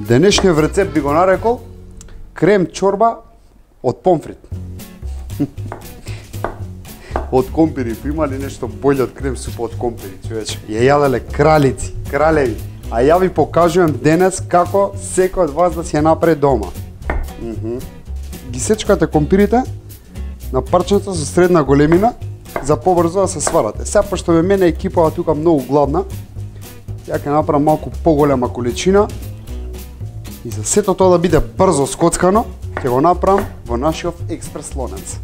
Денешниот рецепт би го нарекол крем чорба од помфрит. Од компири, има ли нешто боле од крем супа од компири, човече? Ја јаделе кралици, кралеви. А ја ви покажувам денес како секој од вас да си ја направи дома. Ги сечкате компирите на парченца со средна големина за побрзо да се сварате. Сега пошто ме мене екипава тука многу гладна, ја ќе направам малку поголема количина и за сето тоа да биде брзо скоцкано, ќе го направам во нашиот експрес лонец.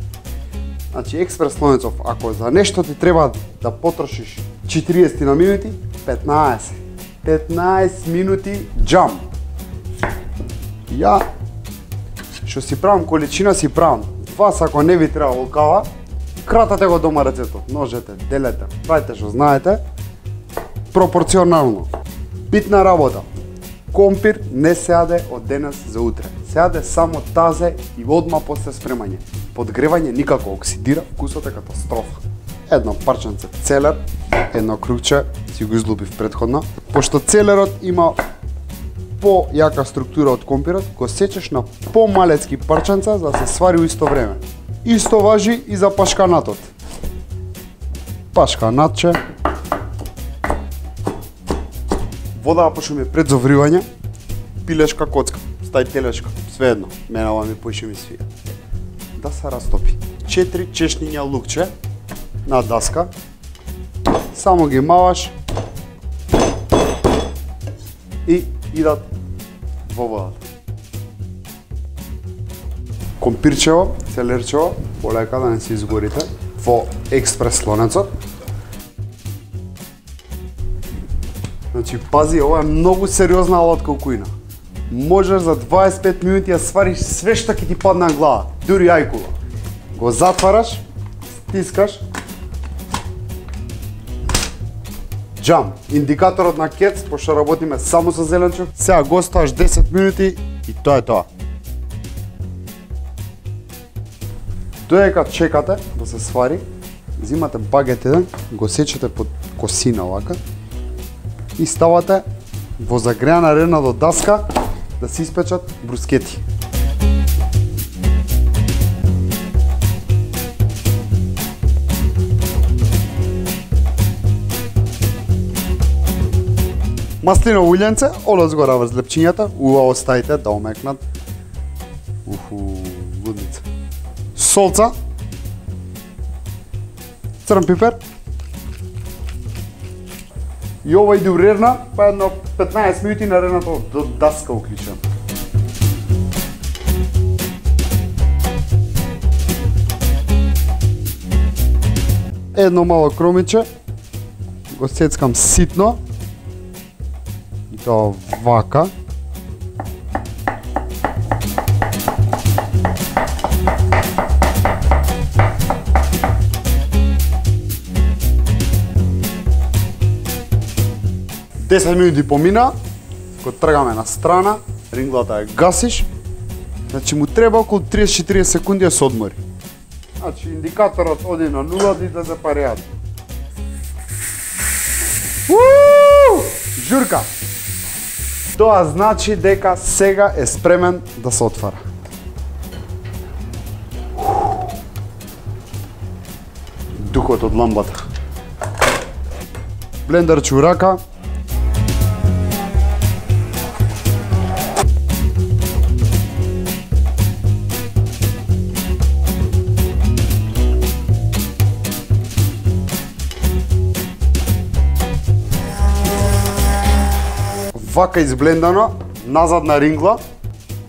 Значи експрес лонецов, ако за нешто ти треба да потрошиш 40 на минути, 15 минути джам. Ја што си правам количина, си правам. Вас ако не ви треба лукава, кратате го дома рецептот, ножете, делете, правите што знаете, пропорционално. Битна работа. Компир не се јаде од денес за утре. Се јаде само тазе и одма после спремање. Подгревање никако, оксидира, вкусот е катастрофа. Едно парченце целер, едно крупче, си го излупив претходно. Пошто целерот има по-јака структура од компирот, го сечеш на по-малецки парченца за да се свари у исто време. Исто важи и за пашканатот. Пашканатче. Вода почнеме пред завривање, пилешка коцка, стај телешка, свеедно, мене ова ми поише ми свија. Да се растопи. 4 чешниња лукче на даска, само ги маваш и идат во водата. Компирчево, целерчево, полека да не се изгорите, во експрес лонецот. Значи, пази, ова е многу сериозна алатка укуина. Можеш за 25 минути да свариш све што ќе ти падне на глава, дури јајкула. Го затвараш, стискаш. Джам, индикаторот на кец, пошто работиме само со зеленчук. Сега го оставаш 10 минути и тоа е тоа. Додека чекате да се свари, взимате багет еден, го сечете под косина вака и ставате во загреана рена до даска да се испечат брускети. Маслиново уљенце, олес гора врз лепчињата, ува оставите да омекнат. Лудница. Солца, црн пипер. И ова иде у рерна, па едно 15 минути на рернато до даска уклучен. Едно мало кромиче, го сецкам ситно. И тоа вака. Десет минути помина, го тргаме на страна, ринглата ја гасиш, значи му треба околу 30-40 секунди да се одмори. Значи индикаторот оди на 0 да излезе парејат. Журка! Тоа значи дека сега е спремен да се отвара. Духот од ламбата. Блендер чурака. Вака изблендано, назад на рингла,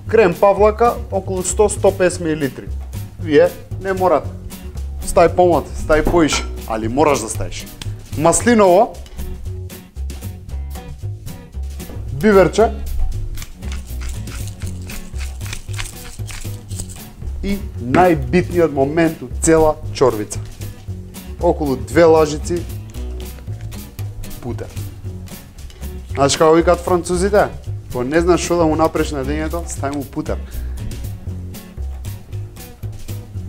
крем павлака околу 100-150 мл. Вие не морате. Стај помот, стај поише, али мораш да стаиш. Маслиново, биверче и најбитниот момент од цела чорбица. Околу 2 лажици путер. Знаеш како викаат французите? Кога не знаеш што да му направиш на дењето, стај му путер.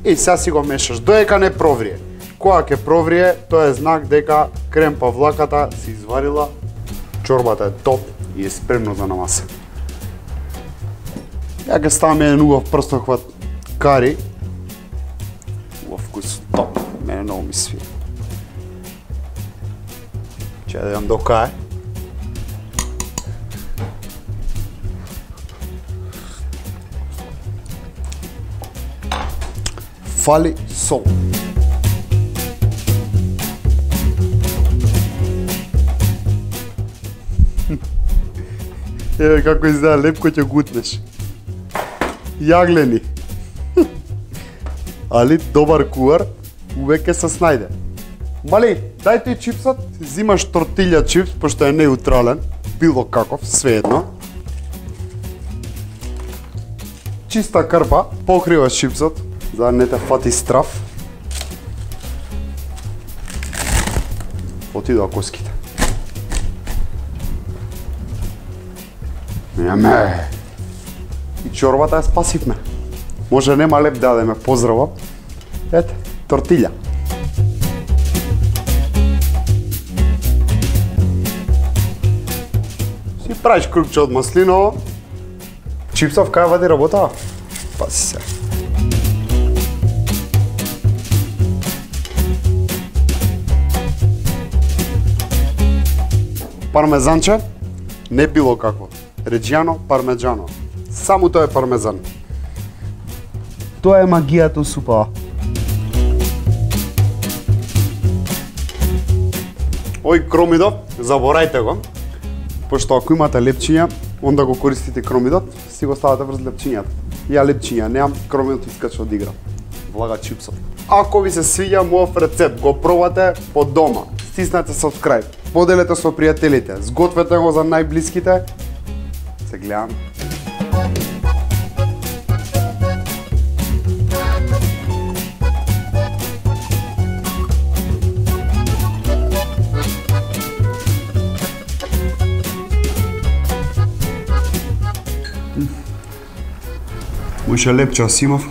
И сега си го мешаш, додека не проврие. Кога ќе проврие, тоа е знак дека крем павлаката се изварила, чорбата е топ и е спремно за намаса. Ја га ставаме еден убав прстохват кари. Убав вкус, топ, мене много ми свира. Че да јам до кај. Фали сол. Еве како изгледа лепко ќе гутнеш. Јаглени. Али добар кувар увек ќе се снајде. Мали, дај ти чипсот, зимаш тортилја чипс, пошто е неутрален, било каков, svejedno. Чиста крпа, покриваш чипсот, за да не те фати страф. Отидоа коските. Јаме. И чорбата ја спасивме. Може нема леп да ме поздрава. Ете, тортилја. Си правиш крупче од маслиново. Чипсов кај вади работа? Паси се. Пармезанче, не било какво. Реджиано, пармеджано. Само тоа е пармезан. Тоа е магијата у супа. Ој кромидот, заборајте го. Пошто ако имате лепчиња, онда го користите кромидот, си го ставате врз лепчињата. Ја лепчиња неам, кромидот искача од игра. Влага чипсот. Ако ви се свиѓа мојов рецепт, го пробате по дома. Стиснете subscribe, поделете со пријателите, сгответе го за најблиските. Се гледам. Уште лепче Асимов,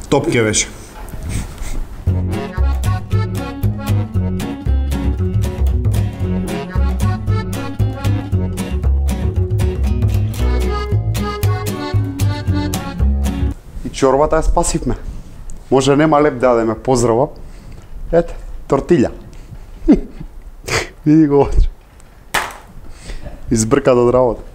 топ ке беше. И чорбата ја спасивме. Може нема леп да ме поздрава. Ете, тортилја. Види го. Избрка од работа.